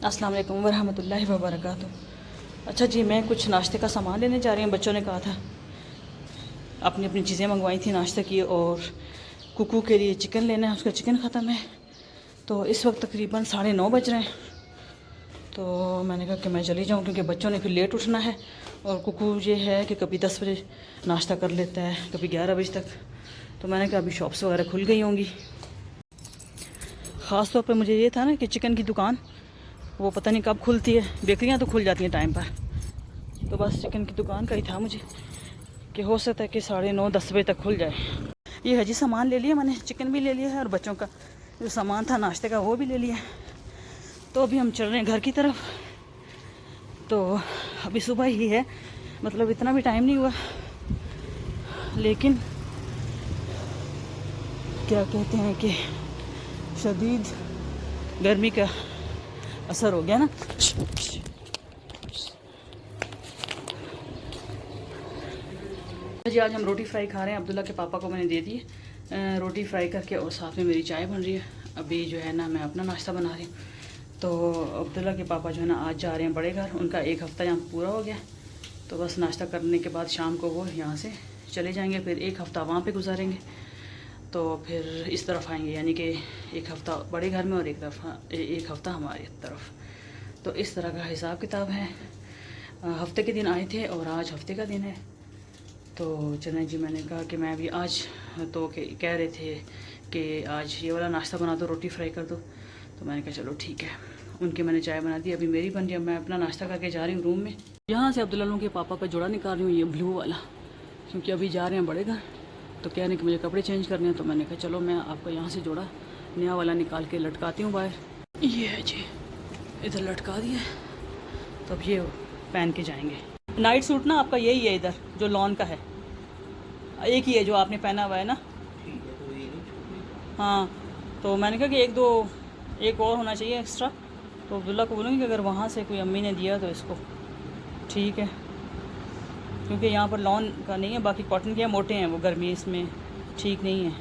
अस्सलाम वालेकुम वरहमतुल्लाहि वबरकातुहू। अच्छा जी, मैं कुछ नाश्ते का सामान लेने जा रही हूँ। बच्चों ने कहा था, अपनी अपनी चीज़ें मंगवाई थी नाश्ते की, और कुकू के लिए चिकन लेना है, उसका चिकन ख़त्म है। तो इस वक्त तकरीबन 9:30 बज रहे हैं। तो मैंने कहा कि मैं चली जाऊँ, क्योंकि बच्चों ने फिर लेट उठना है। और कुकू ये है कि कभी 10 बजे नाश्ता कर लेता है, कभी 11 बजे तक। तो मैंने कहा अभी शॉप्स वगैरह खुल गई होंगी। ख़ास तौर पे मुझे ये था ना कि चिकन की दुकान वो पता नहीं कब खुलती है, बेकरियां तो खुल जाती हैं टाइम पर। तो बस चिकन की दुकान का ही था मुझे कि हो सकता है कि 9:30-10 बजे तक खुल जाए। ये है जी, सामान ले लिया मैंने, चिकन भी ले लिया है और बच्चों का जो सामान था नाश्ते का वो भी ले लिया। तो अभी हम चल रहे हैं घर की तरफ। तो अभी सुबह ही है, मतलब इतना भी टाइम नहीं हुआ, लेकिन क्या कहते हैं कि शदीद गर्मी का असर हो गया ना। जी आज हम रोटी फ्राई खा रहे हैं। अब्दुल्ला के पापा को मैंने दे दी रोटी फ्राई करके, और साथ में मेरी चाय बन रही है। अभी जो है ना मैं अपना नाश्ता बना रही हूँ। तो अब्दुल्ला के पापा जो है ना आज जा रहे हैं बड़े घर, उनका एक हफ़्ता यहाँ पूरा हो गया। तो बस नाश्ता करने के बाद शाम को वो यहाँ से चले जाएंगे, फिर एक हफ़्ता वहाँ पे गुजारेंगे। तो फिर इस तरफ आएंगे, यानी कि एक हफ़्ता बड़े घर में और एक हफ़्ता हमारी तरफ। तो इस तरह का हिसाब किताब है। हफ्ते के दिन आए थे और आज हफ्ते का दिन है। तो चलें जी, मैंने कहा कि मैं भी आज तो कह रहे थे कि आज ये वाला नाश्ता बना दो, रोटी फ्राई कर दो। तो मैंने कहा चलो ठीक है। उनकी मैंने चाय बना दी, अभी मेरी बन रही है। मैं अपना नाश्ता करके जा रही हूँ रूम में। यहाँ से अब्दुल्ला के पापा का जोड़ा निकाल रही हूँ, ये ब्लू वाला, क्योंकि अभी जा रहे हैं बड़े घर। तो कह रहे हैं कि मुझे कपड़े चेंज करने हैं। तो मैंने कहा चलो मैं आपका यहाँ से जोड़ा नया वाला निकाल के लटकाती हूँ बाहर। ये है जी, इधर लटका दिया। तो अब ये पहन के जाएंगे। नाइट सूट ना आपका यही है इधर, जो लॉन का है, एक ही है जो आपने पहना हुआ है ना। हाँ, तो मैंने कहा कि एक और होना चाहिए एक्स्ट्रा। तो अब्दुल्ला को बोलूँगी कि अगर वहाँ से कोई अम्मी ने दिया तो इसको ठीक है, क्योंकि यहाँ पर लॉन का नहीं है, बाकी कॉटन के मोटे हैं, वो गर्मी इसमें ठीक नहीं है।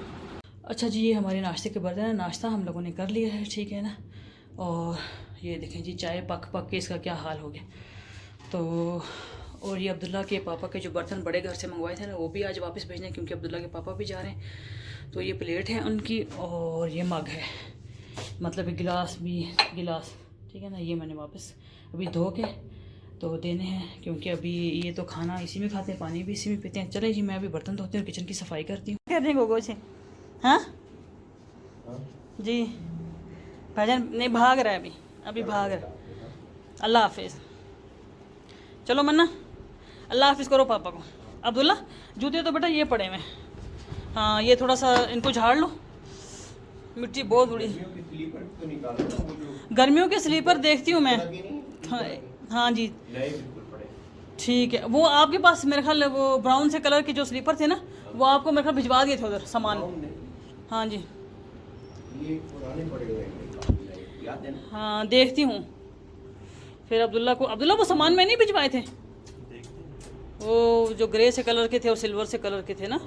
अच्छा जी, ये हमारे नाश्ते के बर्तन है। नाश्ता हम लोगों ने कर लिया है, ठीक है ना। और ये देखें जी, चाय पक के इसका क्या हाल हो गया। तो और ये अब्दुल्ला के पापा के जो बर्तन बड़े घर से मंगवाए थे ना, वो भी आज वापस भेजने हैं, क्योंकि अब्दुल्ला के पापा भी जा रहे हैं। तो ये प्लेट है उनकी, और ये मग है, मतलब गिलास ठीक है ना। ये मैंने वापस अभी धो के तो देने हैं, क्योंकि अभी ये तो खाना इसी में खाते हैं, पानी भी इसी में पीते हैं। चले जी, मैं अभी बर्तन धोती हूँ, किचन की सफाई करती हूँ। क्या कह रहे हैं गोगो से? हाँ जी, भाईजान नहीं भाग रहा है, अभी भाग रहा है। अल्लाह हाफिज़। चलो मन्ना, अल्लाह हाफिज़ करो पापा को। अब्दुल्ला जूते तो बेटा ये पड़े हुए। हाँ, ये थोड़ा सा इनको झाड़ लो, मिट्टी बहुत बड़ी। गर्मियों के स्लीपर देखती हूँ मैं। हाँ जी ठीक है। वो आपके पास मेरे ख्याल वो ब्राउन से कलर के जो स्लीपर थे ना, वो आपको मेरे ख्याल भिजवा दिए थे उधर सामान। हाँ जी, हाँ देखती हूँ। फिर अब्दुल्ला वो सामान में नहीं भिजवाए थे, वो जो ग्रे से कलर के थे और सिल्वर से कलर के थे ना।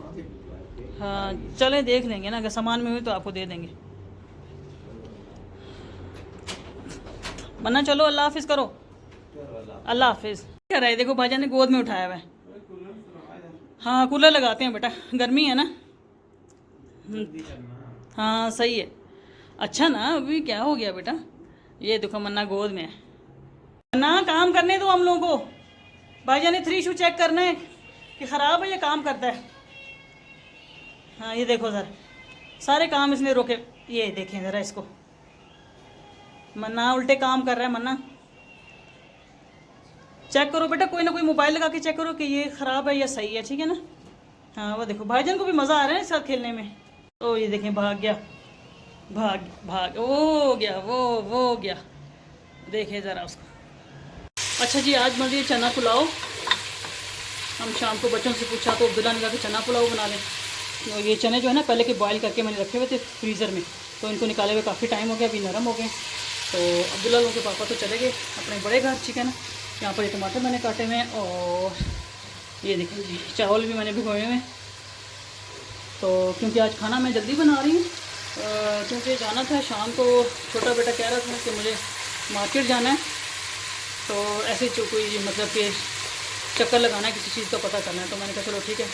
हाँ चले देख लेंगे ना, अगर सामान में हुई तो आपको दे देंगे। मन्ना चलो, अल्लाह हाफिज़ करो। अल्लाह हाफिज़। क्या रहा है, देखो भाईजान ने गोद में उठाया हुआ है। हाँ कूलर लगाते हैं बेटा, गर्मी है ना। हाँ सही है। अच्छा ना, अभी क्या हो गया बेटा। ये देखो मन्ना गोद में है। मन्ना काम करने दो हम लोगों को। भाईजान ने 3 शू चेक करना है कि ख़राब है या काम करता है। हाँ ये देखो सर, सारे काम इसने रोके। ये देखें ज़रा इसको, मन्ना उल्टे काम कर रहा है। मन्ना चेक करो बेटा, कोई ना कोई मोबाइल लगा के चेक करो कि ये ख़राब है या सही है, ठीक है ना। हाँ वो देखो, भाईजान को भी मज़ा आ रहा है इसके साथ खेलने में। ओ ये देखें, भाग गया, भाग वो गया, वो गया, देखें ज़रा उसको। अच्छा जी, आज बन रही है चना पुलाव। हम शाम को बच्चों से पूछा तो अब्दुल्ला ने कहा कि चना पुलाव बना लें। तो ये चने जो है ना, पहले के बॉयल करके मैंने रखे हुए थे फ्रीज़र में, तो इनको निकाले हुए काफ़ी टाइम हो गया, अभी नरम हो गए। तो अब्दुल्ला लोगों के पापा तो चले गए अपने बड़े घर, ठीक है ना। यहाँ पर ये टमाटर मैंने काटे हुए हैं, और ये देखें जी चावल भी मैंने भिगोए हुए हैं। तो क्योंकि आज खाना मैं जल्दी बना रही हूँ, क्योंकि जाना था शाम को। छोटा बेटा कह रहा था कि मुझे मार्केट जाना है, तो ऐसे कोई मतलब कि चक्कर लगाना है, किसी चीज़ का पता करना है। तो मैंने कहा चलो ठीक है,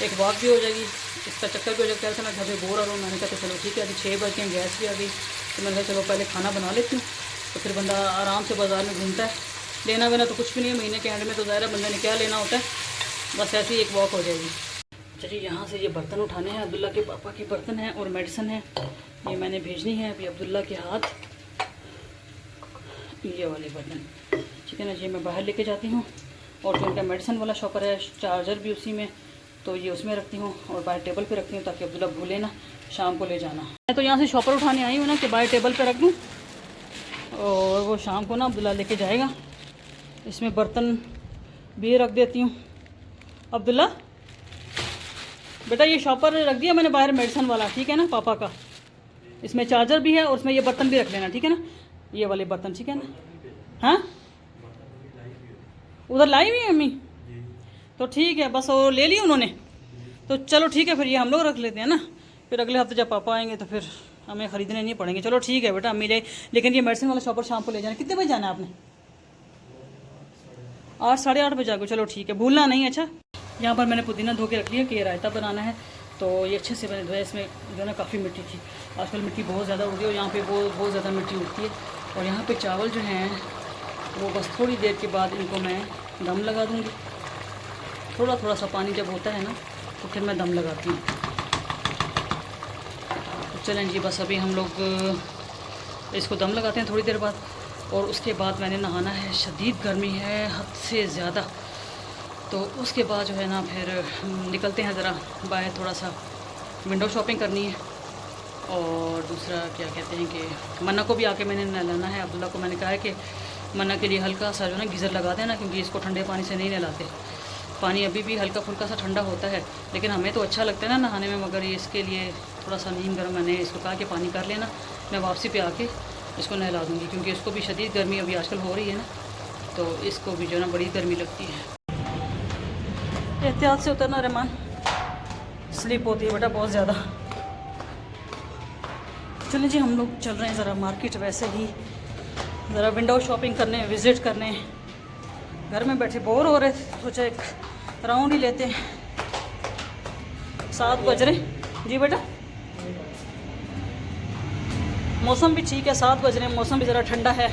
एक वॉक भी हो जाएगी, इसका चक्कर भी हो जाएगा। मैं घर पे बोर आ रहा हूँ, मैंने कहा तो चलो ठीक है, अभी 6 बज गए, गैस भी आ गई। तो मैंने कहा चलो पहले खाना बना लेती हूँ, तो फिर बंदा आराम से बाज़ार में घूमता है। लेना वेना तो कुछ भी नहीं है, महीने के एंड में तो ज़ाहिर है बंदे ने क्या लेना होता है, बस ऐसे ही एक वॉक हो जाएगी। चलिए यहाँ से ये बर्तन उठाने हैं, अब्दुल्ला के पापा के बर्तन हैं और मेडिसिन है, ये मैंने भेजनी है अभी अब्दुल्ला के हाथ, ये वाले बर्तन, ठीक है ना जी। मैं बाहर लेके जाती हूँ, और जो उनका मेडिसिन वाला शॉपर है, चार्जर भी उसी में, तो ये उसमें रखती हूँ और बाहर टेबल पे रखती हूँ, ताकि अब्दुल्ला भूले ना शाम को ले जाना। मैं तो यहाँ से शॉपर उठाने आई हूँ ना कि बाहर टेबल पे रख दूँ, और वो शाम को ना अब्दुल्ला लेके जाएगा। इसमें बर्तन भी रख देती हूँ। अब्दुल्ला बेटा ये शॉपर रख दिया मैंने बाहर मेडिसिन वाला, ठीक है ना पापा का, इसमें चार्जर भी है और उसमें ये बर्तन भी रख लेना, ठीक है ना, ये वाले बर्तन, ठीक है ना। हाँ उधर लाई हुई है अम्मी, तो ठीक है, बस वो ले ली उन्होंने, तो चलो ठीक है, फिर ये हम लोग रख लेते हैं ना, फिर अगले हफ्ते जब पापा आएंगे तो फिर हमें ख़रीदने नहीं पड़ेंगे। चलो ठीक है बेटा अम्मी ले, लेकिन ये मेडिसिन वाला शॉपर शाम को ले जाना। कितने बजे जाना है आपने? 8 साढ़े 8 बजे आगे, चलो ठीक है, भूलना नहीं। अच्छा यहाँ पर मैंने पुदीना धो के रख लिया कि ये रायता बनाना है, तो ये अच्छे से मैंने धोया। इसमें जो ना काफ़ी मिट्टी थी, आजकल मिट्टी बहुत ज़्यादा उड़ती है और यहाँ पे बहुत ज़्यादा मिट्टी उड़ती है। और यहाँ पे चावल जो हैं वो बस थोड़ी देर के बाद इनको मैं दम लगा दूँगी। थोड़ा थोड़ा सा पानी जब होता है ना तो फिर मैं दम लगाती हूँ। तो चलें जी, बस अभी हम लोग इसको दम लगाते हैं थोड़ी देर बाद, और उसके बाद मैंने नहाना है। शदीद गर्मी है, हद से ज़्यादा, तो उसके बाद जो है ना फिर निकलते हैं ज़रा बाहर, थोड़ा सा विंडो शॉपिंग करनी है। और दूसरा क्या कहते हैं कि मन्ना को भी आके मैंने नहलाना है। अब्दुल्ला को मैंने कहा है कि मन्ना के लिए हल्का सा जो ना गीज़र लगा देना, क्योंकि इसको ठंडे पानी से नहीं नहलाते। पानी अभी भी हल्का फुल्का सा ठंडा होता है, लेकिन हमें तो अच्छा लगता है ना नहाने में, मगर ये इसके लिए थोड़ा सा नीम गर्म। मैंने इसको कहा कि पानी कर लेना, मैं वापसी पे आके इसको नहला दूँगी, क्योंकि इसको भी शदीद गर्मी अभी आजकल हो रही है ना, तो इसको भी जो ना बड़ी गर्मी लगती है। एहतियात से उतरना रहमान, स्लिप होती है बेटा बहुत ज़्यादा। चलिए जी, हम लोग चल रहे हैं ज़रा मार्केट, वैसे ही ज़रा विंडो शॉपिंग करने, विज़िट करने। घर में बैठे बोर हो रहे थे, सोचा एक राउंड ही लेते हैं। 7 बज रहे जी बेटा, मौसम भी ठीक है, 7 बज रहे हैं, मौसम भी ज़रा ठंडा है।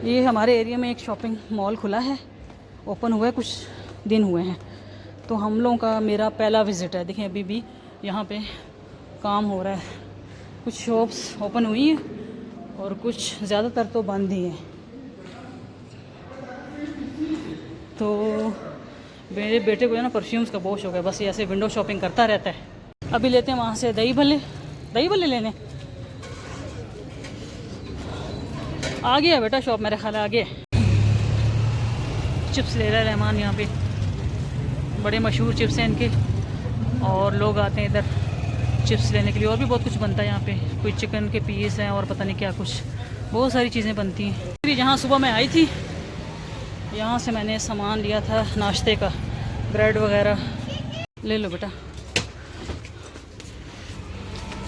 ये हमारे एरिया में एक शॉपिंग मॉल खुला है, ओपन हुआ है, कुछ दिन हुए हैं, तो हम लोगों का मेरा पहला विज़िट है। देखें अभी भी यहाँ पे काम हो रहा है, कुछ शॉप्स ओपन हुई हैं और कुछ ज़्यादातर तो बंद ही हैं। तो मेरे बेटे को है ना परफ्यूम्स का बहुत शौक है, बस ये ऐसे विंडो शॉपिंग करता रहता है। अभी लेते हैं वहाँ से दही भल्ले लेने। आ गया बेटा शॉप, मेरे ख्याल आ गया। चिप्स ले रहा है रहमान, यहाँ पे बड़े मशहूर चिप्स हैं इनके, और लोग आते हैं इधर चिप्स लेने के लिए। और भी बहुत कुछ बनता है यहाँ पे, कोई चिकन के पीस हैं और पता नहीं क्या कुछ, बहुत सारी चीज़ें बनती हैं। फिर जहाँ सुबह मैं आई थी, यहाँ से मैंने सामान लिया था नाश्ते का, ब्रेड वगैरह। ले लो बेटा,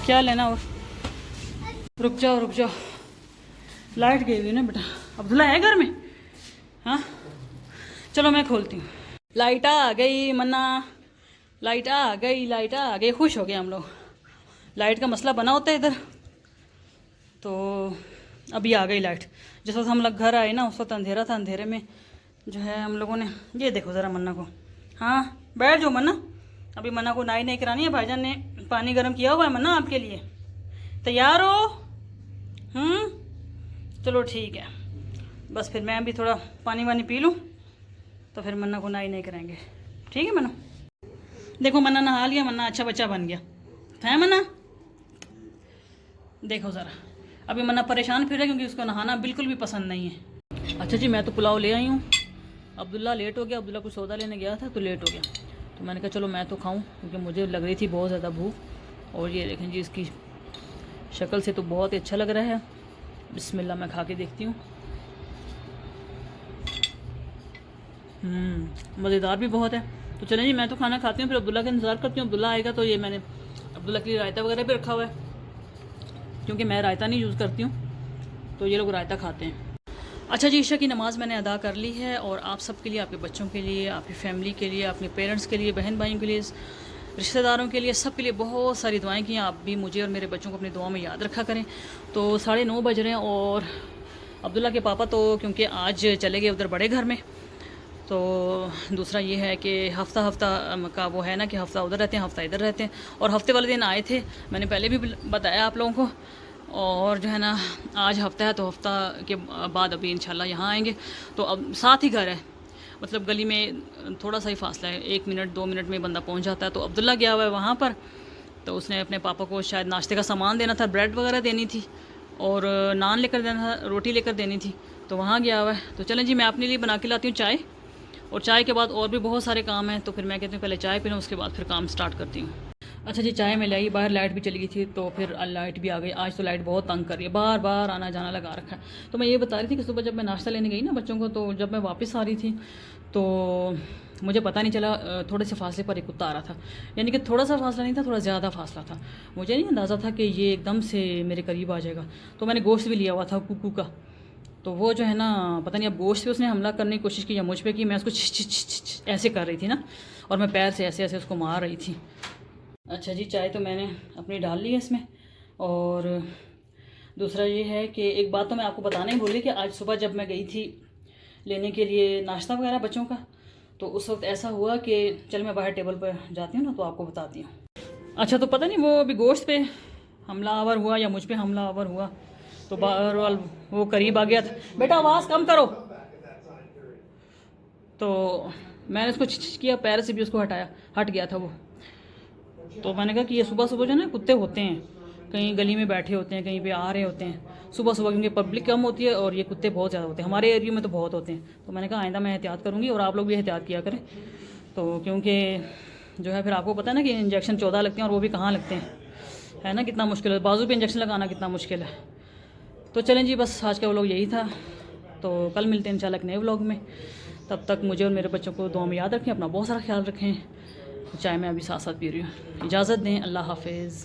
क्या लेना? और रुक जाओ, लाइट गई हुई ना बेटा। अब्दुल्ला है घर में? हाँ चलो मैं खोलती हूँ। लाइट आ गई मन्ना, लाइट आ गई, खुश हो गए हम लोग। लाइट का मसला बना होता है इधर, तो अभी आ गई लाइट। जिस वक्त हम लोग घर आए ना उस वक्त अंधेरा था, अंधेरे में जो है हम लोगों ने, ये देखो ज़रा मन्ना को, हाँ बैठ जाओ मन्ना, अभी मन्ना को नाई नहीं करानी है, भाईजान ने पानी गर्म किया हुआ है मन्ना आपके लिए, तैयार हो? चलो ठीक है, बस फिर मैं भी थोड़ा पानी वानी पी लूँ, तो फिर मन्ना को नाई नहीं कराएंगे, ठीक है मन्ना? देखो मन्ना नहा लिया, मन्ना अच्छा बच्चा बन गया है मन्ना। देखो ज़रा, अभी मन्ना परेशान फिर है क्योंकि उसको नहाना बिल्कुल भी पसंद नहीं है। अच्छा जी, मैं तो पुलाव ले आई हूँ, अब्दुल्ला लेट हो गया, अब्दुल्ला कुछ सौदा लेने गया था तो लेट हो गया, तो मैंने कहा चलो मैं तो खाऊं, क्योंकि मुझे लग रही थी बहुत ज़्यादा भूख। और ये देखें जी, इसकी शक्ल से तो बहुत ही अच्छा लग रहा है। बिस्मिल्लाह, मैं खा के देखती हूँ। मज़ेदार भी बहुत है। तो चलें जी, मैं तो खाना खाती हूँ, फिर अब्दुल्ला का इंतज़ार करती हूँ। अब्दुल्ला आएगा तो ये मैंने अब्दुल्ला के लिए रायता वगैरह भी रखा हुआ है, क्योंकि मैं रायता नहीं यूज़ करती हूँ, तो ये लोग रायता खाते हैं। अच्छा जी, ईशा की नमाज़ मैंने अदा कर ली है और आप सब के लिए, आपके बच्चों के लिए, आपकी फ़ैमिली के लिए, अपने पेरेंट्स के लिए, बहन भाइयों के लिए, रिश्तेदारों के लिए, सब के लिए बहुत सारी दुआएं की। आप भी मुझे और मेरे बच्चों को अपनी दुआ में याद रखा करें। तो 9:30 बज रहे हैं और अब्दुल्ला के पापा तो क्योंकि आज चले गए उधर बड़े घर में, तो दूसरा ये है कि हफ़्ता का वो है ना कि हफ़्ता उधर रहते हैं, हफ़्ता इधर रहते हैं। और हफ़्ते वाले दिन आए थे, मैंने पहले भी बताया आप लोगों को। और जो है ना, आज हफ़्ता है तो हफ़्ता के बाद अभी इंशाल्लाह यहाँ आएंगे। तो अब साथ ही घर है, मतलब गली में थोड़ा सा ही फासला है, 1 मिनट 2 मिनट में बंदा पहुँच जाता है। तो अब्दुल्ला गया हुआ है वहाँ पर, तो उसने अपने पापा को शायद नाश्ते का सामान देना था, ब्रेड वगैरह देनी थी और नान लेकर देना था, रोटी लेकर देनी थी, तो वहाँ गया हुआ है। तो चलें जी, मैं अपने लिए बना के लाती हूँ चाय, और चाय के बाद और भी बहुत सारे काम हैं। तो फिर मैं कहती हूँ पहले चाय पी लूँ, उसके बाद फिर काम स्टार्ट करती हूँ। अच्छा जी, चाय में लाई, बाहर लाइट भी चली गई थी, तो फिर लाइट भी आ गई। आज तो लाइट बहुत तंग कर रही है, बार बार आना जाना लगा रखा है। तो मैं ये बता रही थी कि सुबह जब मैं नाश्ता लेने गई ना बच्चों को, तो जब मैं वापस आ रही थी तो मुझे पता नहीं चला, थोड़े से फासले पर एक कुत्ता आ रहा था। यानी कि थोड़ा सा फासला नहीं था, थोड़ा ज़्यादा फासला था। मुझे नहीं अंदाज़ा था कि ये एकदम से मेरे करीब आ जाएगा। तो मैंने गोश्त भी लिया हुआ था कुकू का, तो वो जो है ना, पता नहीं अब गोश्त पे उसने हमला करने की कोशिश की या मुझ पे की। मैं उसको ऐसे कर रही थी ना, और मैं पैर से ऐसे ऐसे उसको मार रही थी। अच्छा जी, चाय तो मैंने अपनी डाल ली है इसमें। और दूसरा ये है कि एक बात तो मैं आपको बताना ही भूली कि आज सुबह जब मैं गई थी लेने के लिए नाश्ता वगैरह बच्चों का, तो उस वक्त ऐसा हुआ कि चल मैं बाहर टेबल पर जाती हूँ ना, तो आपको बताती हूँ। अच्छा, तो पता नहीं वो अभी गोश्त पे हमलावर हुआ या मुझ पे हमलावर हुआ, तो बाहर वाल वो करीब आ गया था। बेटा आवाज़ कम करो। तो मैंने उसको किया, पैर से भी उसको हटाया, हट गया था वो। तो मैंने कहा कि ये सुबह सुबह जो ना कुत्ते होते हैं, कहीं गली में बैठे होते हैं, कहीं पे आ रहे होते हैं सुबह सुबह, क्योंकि पब्लिक कम होती है और ये कुत्ते बहुत ज़्यादा होते हैं। हमारे एरिया में तो बहुत होते हैं। तो मैंने कहा आइंदा मैं एहतियात करूँगी और आप लोग भी एहतियात किया करें। तो क्योंकि जो है फिर आपको पता है ना कि इंजेक्शन 14 लगते हैं, और वो भी कहाँ लगते हैं, है ना, कितना मुश्किल है। बाजू पे इंजेक्शन लगाना कितना मुश्किल है। तो चलें जी, बस आज का व्लॉग यही था। तो कल मिलते हैं इंशाल्लाह एक नए व्लॉग में। तब तक मुझे और मेरे बच्चों को दुआ में याद रखें, अपना बहुत सारा ख्याल रखें। चाय मैं अभी साथ साथ पी रही हूँ। इजाज़त दें, अल्लाह हाफिज़।